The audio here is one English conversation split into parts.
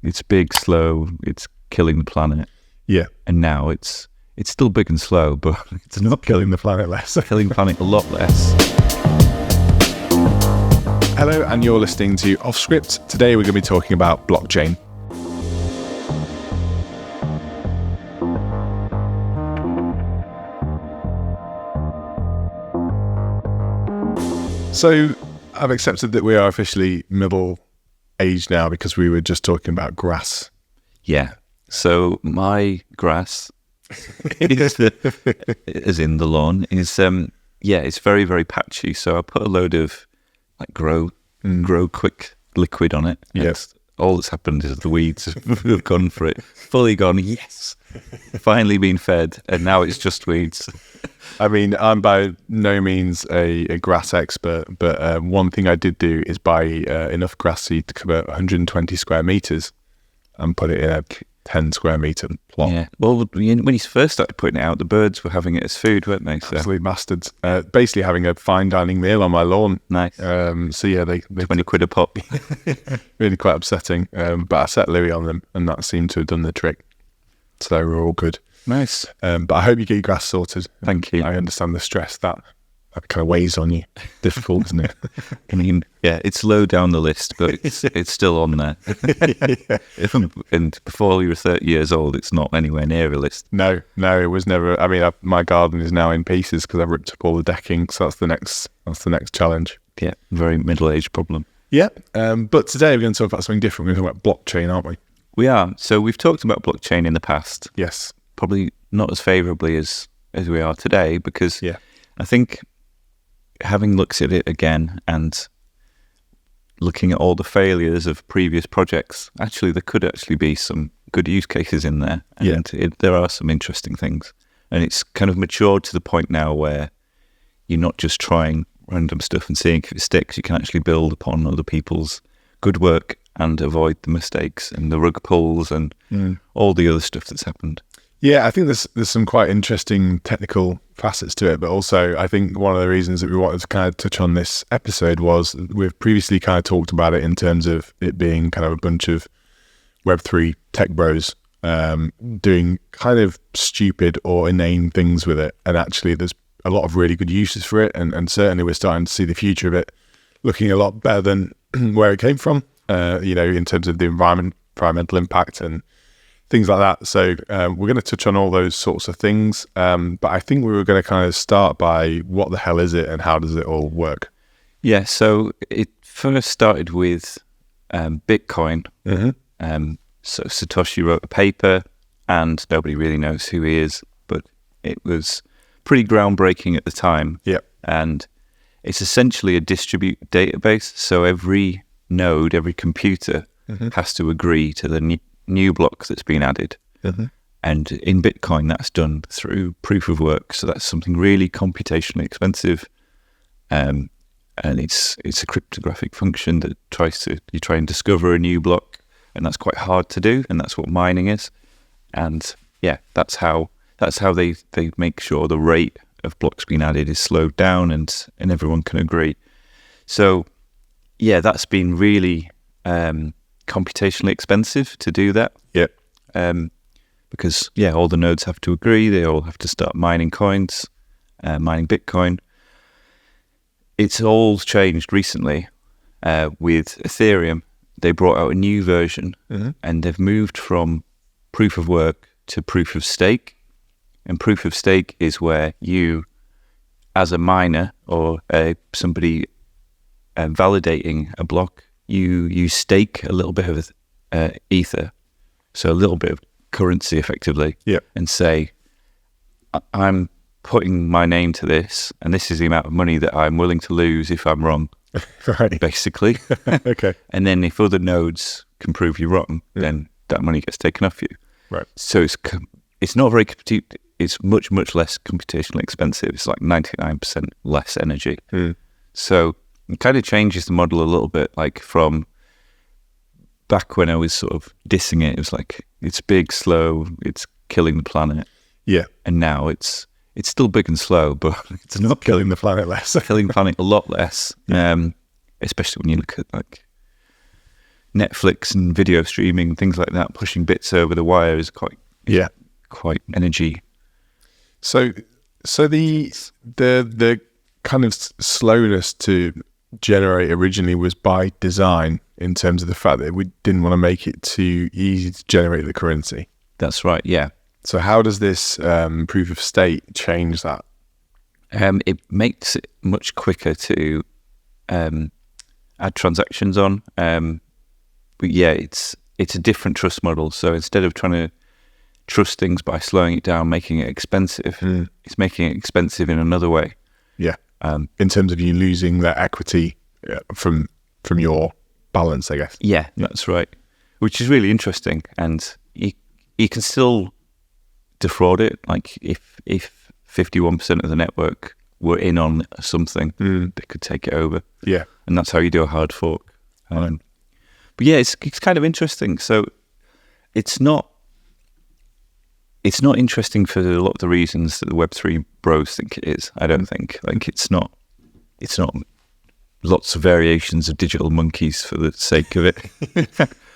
it's big, slow, it's killing the planet. Yeah. And now it's still big and slow, but it's not Killing the planet less. killing the planet a lot less. Hello, and you're listening to Off Script. Today we're going to be talking about blockchain. So I've accepted that we are officially middle-aged now because we were just talking about grass. Yeah. So my grass, is as in the lawn, is it's very, very patchy. So I put a load of like grow quick liquid on it. Yes. All that's happened is the weeds have gone for it. Fully gone, yes. Finally been fed, and now it's just weeds. I mean, I'm by no means a grass expert, but one thing I did do is buy enough grass seed to cover 120 square meters and put it in a 10 square meter plot. Yeah. Well, when you first started putting it out, the birds were having it as food, weren't they? So. Absolute bastards. Basically having a fine dining meal on my lawn. Nice. So yeah, they 20 quid a pop. really quite upsetting. But I set Louis on them, and that seemed to have done the trick. So we're all good. Nice. But I hope you get your grass sorted. Thank you. I understand the stress that kind of weighs on you. Difficult, isn't it? I mean, yeah, it's low down the list, but it's still on there. Yeah. And before you were 30 years old, it's not anywhere near a list. No, it was never. I mean, my garden is now in pieces because I've ripped up all the decking. So that's the next challenge. Yeah, very middle-aged problem. Yeah. But today we're going to talk about something different. We're going to talk about blockchain, aren't we? We are. So we've talked about blockchain in the past. Yes. Probably not as favourably as we are today, because I think having looked at it again and looking at all the failures of previous projects, actually there could actually be some good use cases in there, and there are some interesting things. And it's kind of matured to the point now where you're not just trying random stuff and seeing if it sticks. You can actually build upon other people's good work and avoid the mistakes and the rug pulls and all the other stuff that's happened. Yeah, I think there's some quite interesting technical facets to it, but also I think one of the reasons that we wanted to kind of touch on this episode was we've previously kind of talked about it in terms of it being kind of a bunch of Web3 tech bros doing kind of stupid or inane things with it, and actually there's a lot of really good uses for it, and certainly we're starting to see the future of it looking a lot better than where it came from, in terms of the environmental impact and things like that. So we're going to touch on all those sorts of things. But I think we were going to kind of start by what the hell is it and how does it all work? Yeah, so it first started with Bitcoin. So Satoshi wrote a paper, and nobody really knows who he is, but it was pretty groundbreaking at the time. Yeah. And it's essentially a distributed database. So every node, every computer has to agree to the new block that's been added. And in Bitcoin, that's done through proof of work. So that's something really computationally expensive. And it's a cryptographic function that you try and discover a new block, and that's quite hard to do. And that's what mining is. And yeah, that's how they make sure the rate of blocks being added is slowed down and everyone can agree. So yeah, that's been really computationally expensive to do that. Yeah. Because all the nodes have to agree. They all have to start mining coins, mining Bitcoin. It's all changed recently with Ethereum. They brought out a new version, and they've moved from proof of work to proof of stake. And proof of stake is where you, as a miner or somebody validating a block, you stake a little bit of ether, so a little bit of currency effectively, and say, I'm putting my name to this, and this is the amount of money that I'm willing to lose if I'm wrong, right? Basically. Okay. And then if other nodes can prove you wrong, then that money gets taken off you. Right. So it's not very it's much less computationally expensive. It's like 99% less energy. So it kind of changes the model a little bit, like from back when I was sort of dissing it. It was like, it's big, slow, it's killing the planet. Yeah. And now it's still big and slow, but it's not killing the planet less. Killing the planet a lot less. Especially when you look at like Netflix and video streaming, things like that, pushing bits over the wire is quite energy. So the kind of slowness to generate originally was by design, in terms of the fact that we didn't want to make it too easy to generate the currency. That's right, yeah. So how does this proof of stake change that? It makes it much quicker to add transactions on. But yeah, it's a different trust model. So instead of trying to trust things by slowing it down, making it expensive, it's making it expensive in another way. Yeah. In terms of you losing that equity from your balance, I guess. Yeah, that's right. Which is really interesting, and you can still defraud it. Like if 51% of the network were in on something, they could take it over. Yeah, and that's how you do a hard fork. But yeah, it's kind of interesting. So it's not interesting for a lot of the reasons that the Web3 bros think it is. I don't think it's not lots of variations of digital monkeys for the sake of it.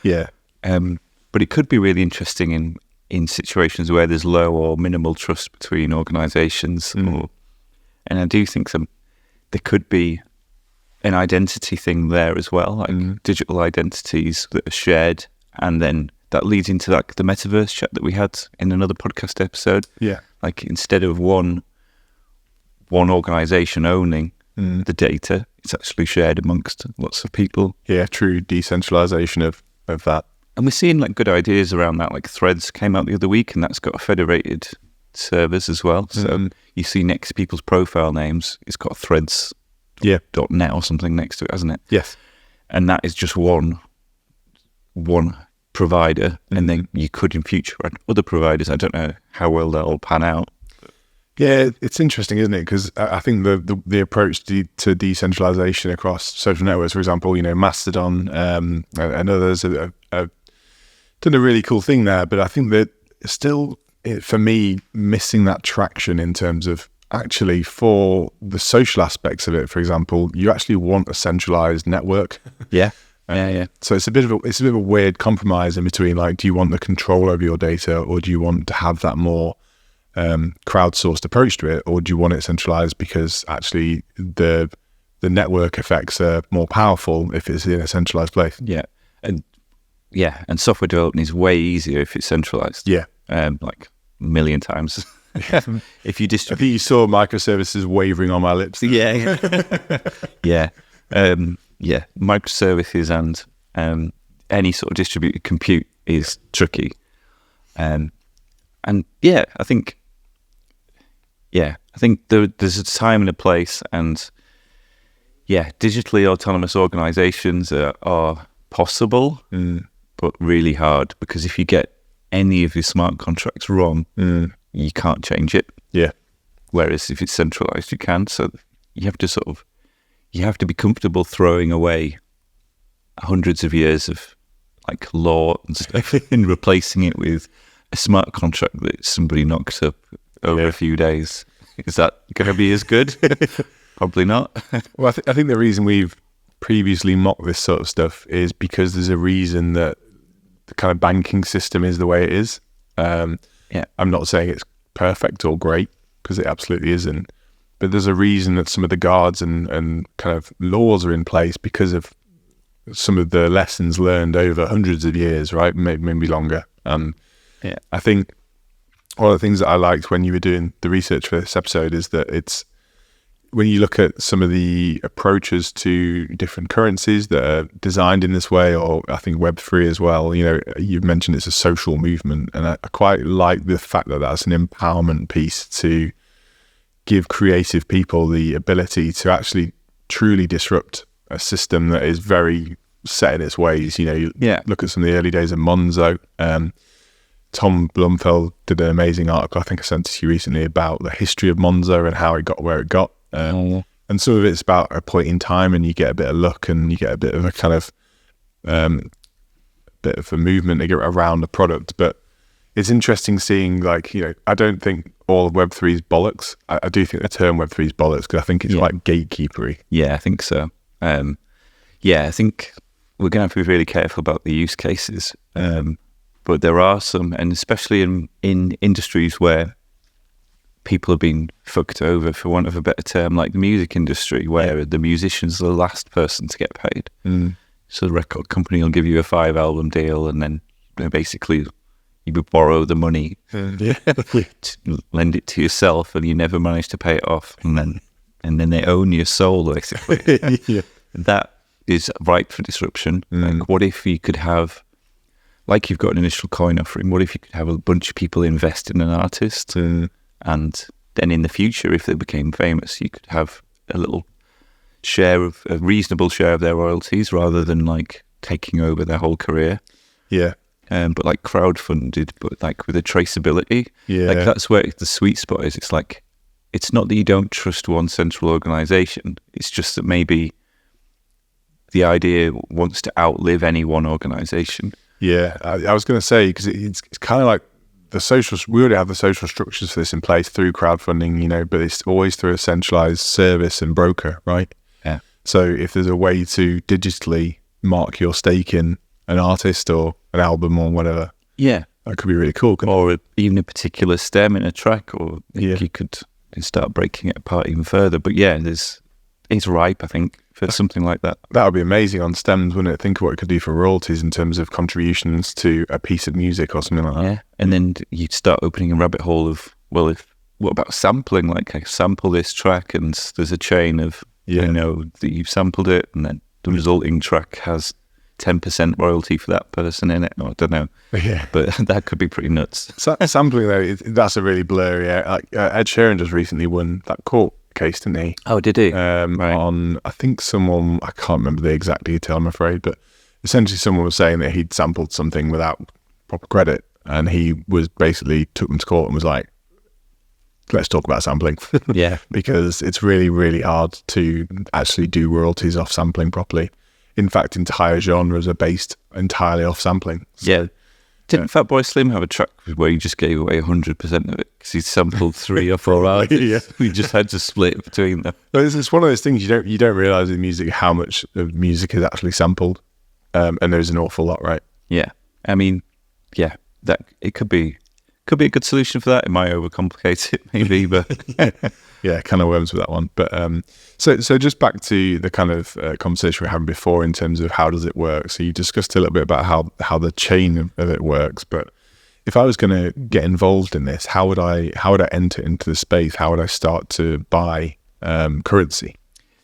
Yeah. But it could be really interesting in situations where there's low or minimal trust between organizations. And I do think there could be an identity thing there as well, like digital identities that are shared, and then that leads into like the metaverse chat that we had in another podcast episode. Yeah. Like instead of one organization owning the data, it's actually shared amongst lots of people. Yeah, true decentralization of that. And we're seeing like good ideas around that. Like Threads came out the other week, and that's got federated servers as well. So you see next to people's profile names, it's got Threads .net or something next to it, hasn't it? Yes. And that is just one provider, and then you could in future add other providers. I don't know how well that'll pan out. Yeah, it's interesting, isn't it? Because I think the approach to decentralization across social networks, for example, Masterdon and others have done a really cool thing there. But I think that still, for me, missing that traction in terms of actually for the social aspects of it. For example, you actually want a centralized network. Yeah. So it's a bit of a weird compromise in between. Like, do you want the control over your data, or do you want to have that more crowdsourced approach to it, or do you want it centralized because actually the network effects are more powerful if it's in a centralized place? And software development is way easier if it's centralized. Yeah, like a million times. If you distribute, I think you saw microservices wavering on my lips. Yeah. Microservices and any sort of distributed compute is tricky. I think there's a time and a place, and digitally autonomous organizations are possible, but really hard, because if you get any of your smart contracts wrong, you can't change it. Yeah. Whereas if it's centralized, you can. So you have to be comfortable throwing away hundreds of years of like law and stuff and replacing it with a smart contract that somebody knocks up over a few days. Is that going to be as good? Probably not. Well, I think the reason we've previously mocked this sort of stuff is because there's a reason that the kind of banking system is the way it is. I'm not saying it's perfect or great, because it absolutely isn't. But there's a reason that some of the guards and kind of laws are in place because of some of the lessons learned over hundreds of years, right? Maybe longer. I think one of the things that I liked when you were doing the research for this episode is that it's when you look at some of the approaches to different currencies that are designed in this way, or I think Web3 as well, you've mentioned it's a social movement, and I quite like the fact that that's an empowerment piece to give creative people the ability to actually truly disrupt a system that is very set in its ways. Look at some of the early days of Monzo. Tom Blumfeld did an amazing article, I think I sent it to you recently, about the history of Monzo and how it got where it got. And some of it's about a point in time, and you get a bit of luck, and you get a bit of a kind of bit of a movement to get around the product. But it's interesting seeing, I don't think all of Web3 is bollocks. I do think the term Web3 is bollocks, because I think it's like gatekeepery. Yeah, I think so. I think we're going to have to be really careful about the use cases. But there are some, and especially in industries where people have been fucked over, for want of a better term, like the music industry, where the musician's the last person to get paid. So the record company will give you a 5-album deal, and then basically you would borrow the money, to lend it to yourself, and you never manage to pay it off, and then they own your soul, basically. That is ripe for disruption. Like, what if you could have, like you've got an initial coin offering, what if you could have a bunch of people invest in an artist, and then in the future, if they became famous, you could have a little share of, a reasonable share of their royalties, rather than like taking over their whole career. Yeah. But like crowdfunded, but like with a traceability. Like that's where the sweet spot is. It's like, it's not that you don't trust one central organization. It's just that maybe the idea wants to outlive any one organization. Yeah, I was going to say, because it's kind of like we already have the social structures for this in place through crowdfunding, but it's always through a centralized service and broker, right? Yeah. So if there's a way to digitally mark your stake in an artist or an album or whatever, that could be really cool. Or even a particular stem in a track, or you could start breaking it apart even further. But it's ripe, I think, for something like that. That would be amazing on stems, wouldn't it? Think of what it could do for royalties in terms of contributions to a piece of music or something like that. Yeah, and then you'd start opening a rabbit hole of, what about sampling? Like, I sample this track, and there's a chain of, that you've sampled it, and then the resulting track has 10% royalty for that person in it. I don't know. Yeah. But that could be pretty nuts. Sampling, though, that's a really blurry area. Like, Ed Sheeran just recently won that court case, didn't he? Oh, did he? Right. On, I think someone, I can't remember the exact detail, I'm afraid, but essentially someone was saying that he'd sampled something without proper credit, and he was basically took them to court and was like, let's talk about sampling. Yeah. Because it's really, really hard to actually do royalties off sampling properly. In fact, entire genres are based entirely off sampling. So, didn't Fatboy Slim have a track where he just gave away 100% of it because he sampled 3 or 4 artists? We just had to split between them. It's one of those things you don't realize in music how much of music is actually sampled, and there's an awful lot, right? Yeah, I mean, that it could be a good solution for that. It might overcomplicate it, maybe, but kind of worms with that one. But so just back to the kind of conversation we were having before in terms of how does it work. So you discussed a little bit about how the chain of it works. But if I was going to get involved in this, how would I enter into the space? How would I start to buy currency?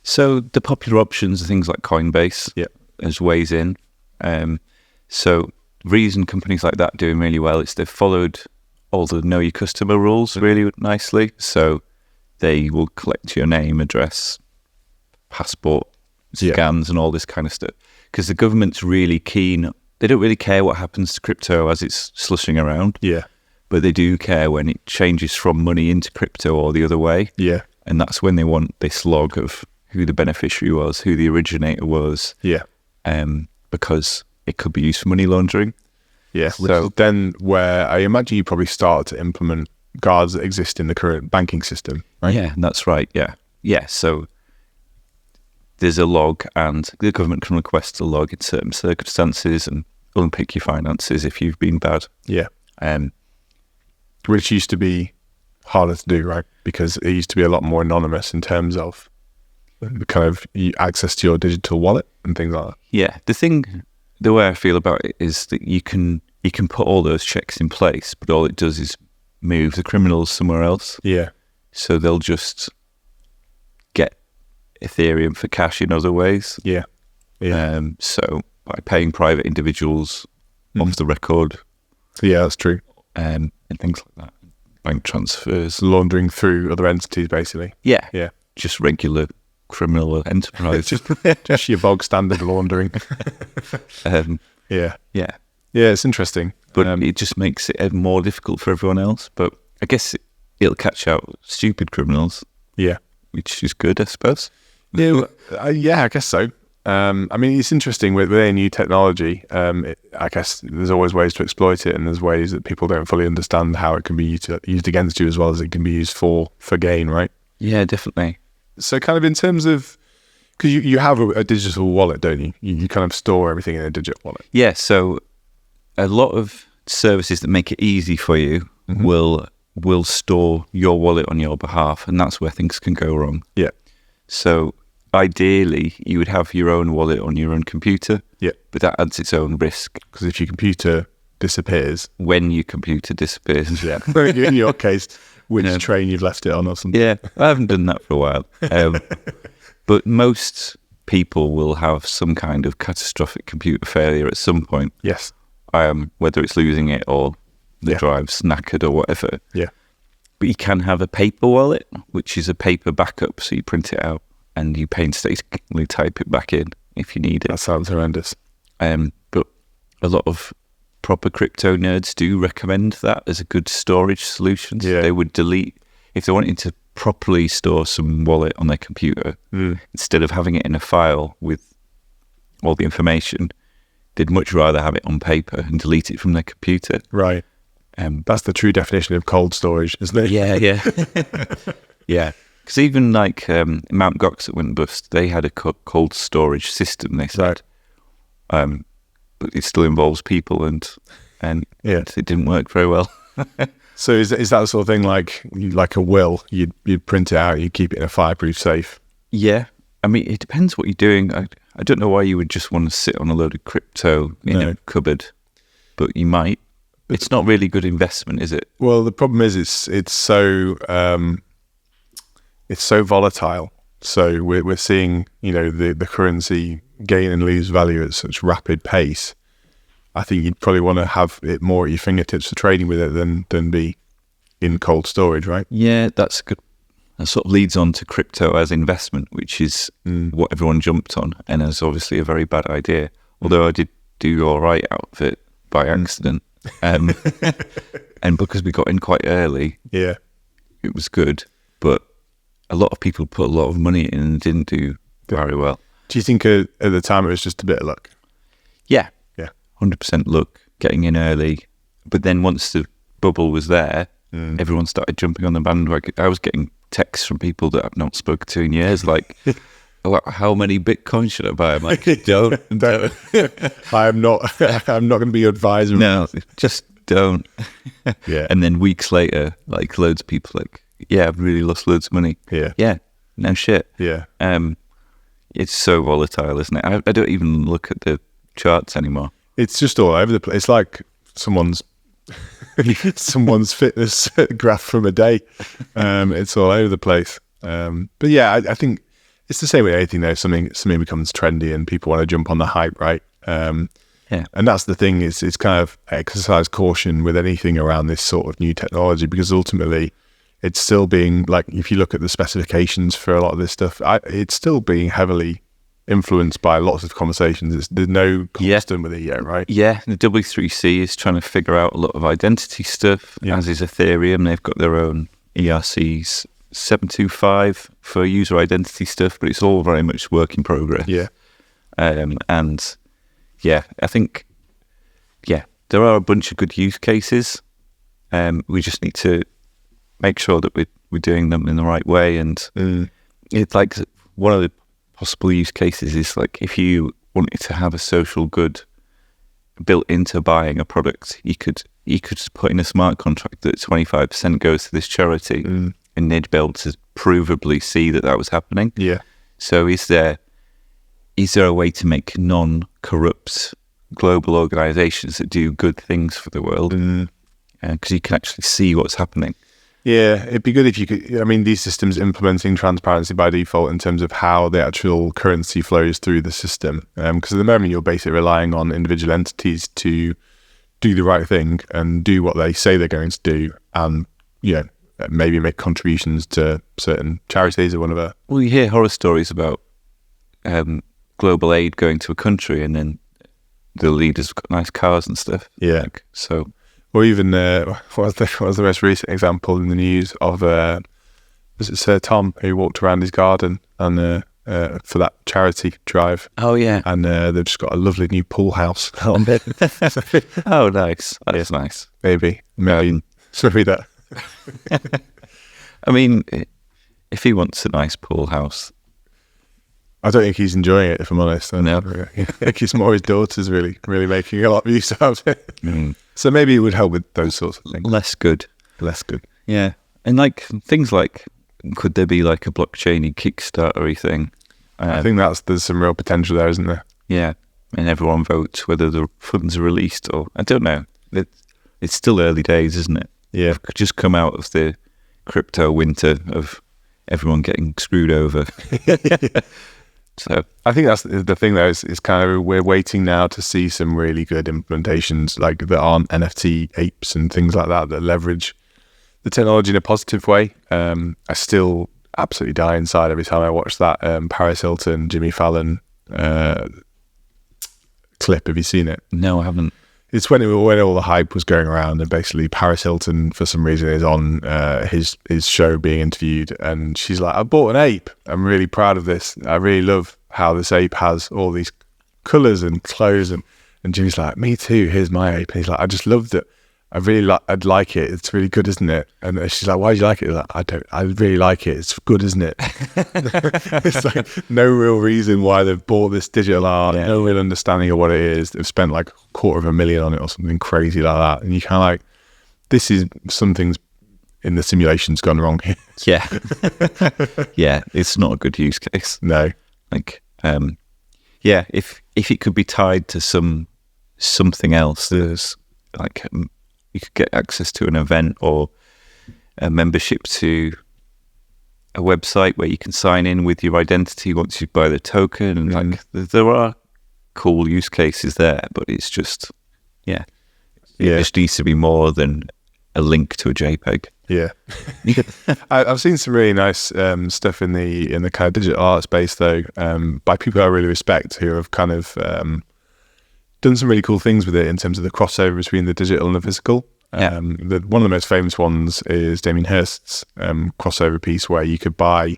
So the popular options are things like Coinbase as ways in. So the reason companies like that are doing really well is they've followed all the know your customer rules really nicely. So they will collect your name, address, passport, scans, and all this kind of stuff. Because the government's really keen. They don't really care what happens to crypto as it's slushing around. Yeah. But they do care when it changes from money into crypto or the other way. Yeah. And that's when they want this log of who the beneficiary was, who the originator was. Yeah. Because it could be used for money laundering. Yeah. So then where I imagine you probably start to implement guards that exist in the current banking system, right? Yeah, that's right. Yeah. So there's a log, and the government can request a log in certain circumstances and unpick your finances if you've been bad. Yeah. Which used to be harder to do, right? Because it used to be a lot more anonymous in terms of kind of access to your digital wallet and things like that. Yeah. The way I feel about it is that you can put all those checks in place, but all it does is move the criminals somewhere else. Yeah. So they'll just get Ethereum for cash in other ways. Yeah. So by paying private individuals off the record. Yeah, that's true. And things like that. Bank transfers. Laundering through other entities, basically. Yeah. Yeah. Just regular criminal enterprise. just your bog standard laundering. Yeah, it's interesting, but it just makes it more difficult for everyone else. But I guess it'll catch out stupid criminals. Yeah, which is good, I suppose. Yeah, I guess so. I mean, it's interesting with any new technology. I guess there's always ways to exploit it, and there's ways that people don't fully understand how it can be used against you as well as it can be used for gain, right? Yeah, definitely. So kind of in terms of Because you have a digital wallet, don't you? You kind of store everything in a digital wallet. Yeah, so a lot of services that make it easy for you will store your wallet on your behalf, and that's where things can go wrong. Yeah. So ideally, you would have your own wallet on your own computer. Yeah. But that adds its own risk. Because if your computer disappears... When your computer disappears. Yeah. In your case, which train you've left it on or something. Yeah, I haven't done that for a while. But most people will have some kind of catastrophic computer failure at some point. Yes. Whether it's losing it or the drive's knackered or whatever. Yeah. But you can have a paper wallet, which is a paper backup. So you print it out and you painstakingly type it back in if you need it. That sounds horrendous. But a lot of proper crypto nerds do recommend that as a good storage solution. So they would delete, if they wanted to properly store some wallet on their computer, instead of having it in a file with all the information, they'd much rather have it on paper and delete it from their computer. Right. That's the true definition of cold storage, isn't it? Yeah. Yeah. Because even like Mt. Gox that went bust, they had a cold storage system, they said. Right. But it still involves people and it didn't work very well. So is that the sort of thing like a will? You'd print it out, you keep it in a fireproof safe? Yeah. I mean, it depends what you're doing. I don't know why you would just want to sit on a load of crypto in a cupboard, but you might. It's not really good investment, is it? Well, the problem is it's so volatile. So we're seeing, the currency gain and lose value at such rapid pace. I think you'd probably want to have it more at your fingertips for trading with it than be in cold storage, right? Yeah, that's good. That sort of leads on to crypto as investment, which is what everyone jumped on, and is obviously a very bad idea. Although I did do all right out of it by accident, and because we got in quite early, it was good. But a lot of people put a lot of money in and didn't do very well. Do you think at the time it was just a bit of luck? Yeah. 100% luck, getting in early. But then once the bubble was there, everyone started jumping on the bandwagon. I was getting texts from people that I've not spoken to in years, like, how many Bitcoin should I buy? I'm like, don't. I'm not going to be your advisor. No, just don't. Yeah. And then weeks later, like loads of people like, yeah, I've really lost loads of money. Yeah, no shit. Yeah. It's so volatile, isn't it? I don't even look at the charts anymore. It's just all over the place. It's like someone's fitness graph from a day. It's all over the place. But yeah, I think it's the same with anything though. Something becomes trendy and people want to jump on the hype, right? And that's the thing, is it's kind of exercise caution with anything around this sort of new technology, because ultimately it's still being, like, if you look at the specifications for a lot of this stuff, it's still being heavily influenced by lots of conversations. There's no constant with it yet, right? Yeah, the W3C is trying to figure out a lot of identity stuff, as is Ethereum. They've got their own ERCs 725 for user identity stuff, but it's all very much work in progress. Yeah. And yeah, I think, there are a bunch of good use cases. We just need to make sure that we're doing them in the right way. And it's like one of the possible use cases is like, if you wanted to have a social good built into buying a product, you could just put in a smart contract that 25% goes to this charity, and they'd be able to provably see that was happening. Yeah. So is there a way to make non-corrupt global organizations that do good things for the world? Because you can actually see what's happening. Yeah, it'd be good if you could. I mean, these systems implementing transparency by default in terms of how the actual currency flows through the system. Because at the moment, you're basically relying on individual entities to do the right thing and do what they say they're going to do, and maybe make contributions to certain charities or whatever. Well, you hear horror stories about global aid going to a country, and then the leaders have got nice cars and stuff. Yeah. So. Or even what was the most recent example in the news of was it Sir Tom, who walked around his garden and for that charity drive? Oh yeah, and they've just got a lovely new pool house on it. Oh, nice. That's nice. Maybe sorry that. I mean, if he wants a nice pool house, I don't think he's enjoying it, if I'm honest. No. I think it's more his daughter's really making a lot of use out of it. So maybe it would help with those sorts of things. Less good. Yeah. And like things like, could there be like a blockchain Kickstarter-y thing? I think there's some real potential there, isn't there? Yeah. And everyone votes whether the funds are released or, I don't know. It's still early days, isn't it? Yeah. We've just come out of the crypto winter of everyone getting screwed over. So I think that's the thing, though. Is kind of we're waiting now to see some really good implementations, like that aren't NFT apes and things like that leverage the technology in a positive way. I still absolutely die inside every time I watch that Paris Hilton, Jimmy Fallon clip. Have you seen it? no, I haven't. It's when all the hype was going around, and basically Paris Hilton, for some reason, is on his show being interviewed, and she's like, "I bought an ape. I'm really proud of this. I really love how this ape has all these colours and clothes." And Jimmy's like, "Me too. Here's my ape." And he's like, "I just loved it. I'd like it. It's really good, isn't it?" And she's like, "Why do you like it?" He's like, I really like it. It's good, isn't it? It's like no real reason why they've bought this digital art, no real understanding of what it is. They've spent like $250,000 on it or something crazy like that. And you kind of like, this is something's in the simulation's gone wrong here. Yeah. Yeah, it's not a good use case. No. Like, yeah, if it could be tied to something else, there's like, you could get access to an event or a membership to a website where you can sign in with your identity once you buy the token. And like, there are cool use cases there, but it's just, it just needs to be more than a link to a JPEG. Yeah. I've seen some really nice stuff in the kind of digital art space, though, by people I really respect, who have kind of done some really cool things with it in terms of the crossover between the digital and the physical. One of the most famous ones is Damien Hirst's crossover piece, where you could buy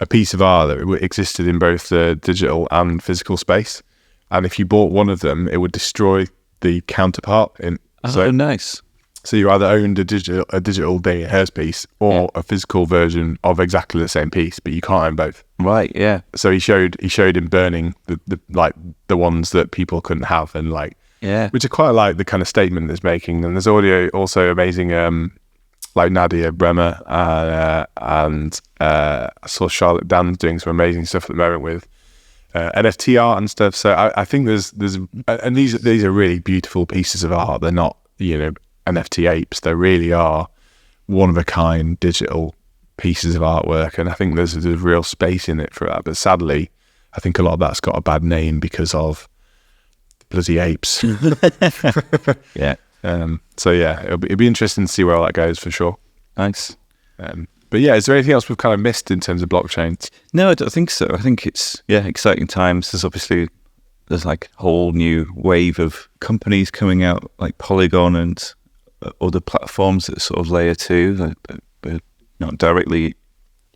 a piece of art that existed in both the digital and physical space, and if you bought one of them, it would destroy the counterpart. Nice. So you either owned a digital Damien Hirst piece or a physical version of exactly the same piece, but you can't own both. Right. Yeah. So he showed him burning the ones that people couldn't have, and which are quite like the kind of statement it's making. And there's audio also amazing, like Nadia Bremer and I saw Charlotte Dan's doing some amazing stuff at the moment with NFT art and stuff. So I think there's and these are really beautiful pieces of art. They're not NFT apes. They really are one of a kind digital pieces of artwork, and I think there's real space in it for that. But sadly, I think a lot of that's got a bad name because of bloody apes. Yeah. So yeah, it'll be interesting to see where all that goes for sure. Nice. But yeah, is there anything else we've kind of missed in terms of blockchain? No, I don't think so. I think it's exciting times. There's like a whole new wave of companies coming out, like Polygon and other platforms that sort of layer 2, they're not directly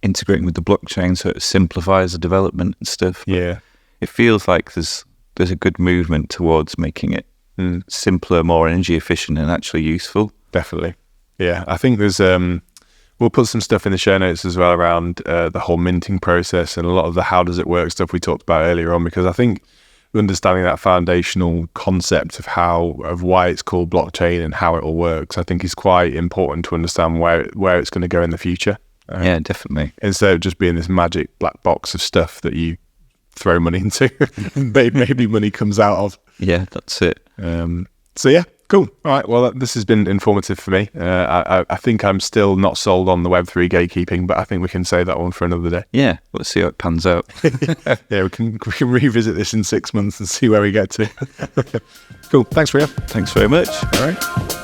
integrating with the blockchain, so it simplifies the development and stuff. But yeah, it feels like there's a good movement towards making it simpler, more energy efficient, and actually useful. Definitely. Yeah, I think there's we'll put some stuff in the show notes as well around the whole minting process and a lot of the how does it work stuff we talked about earlier on, because I think understanding that foundational concept of why it's called blockchain and how it all works, I think is quite important to understand where it's going to go in the future. Yeah, definitely. Instead of just being this magic black box of stuff that you throw money into, maybe money comes out of. Yeah, that's it. So yeah, cool. All right. Well, this has been informative for me. I think I'm still not sold on the Web3 gatekeeping, but I think we can save that one for another day. Yeah, let's see how it pans out. Yeah, we can revisit this in 6 months and see where we get to. Cool. Thanks, Ria. Thanks very much. All right.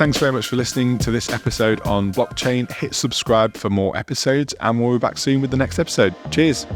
Thanks very much for listening to this episode on blockchain. Hit subscribe for more episodes, and we'll be back soon with the next episode. Cheers.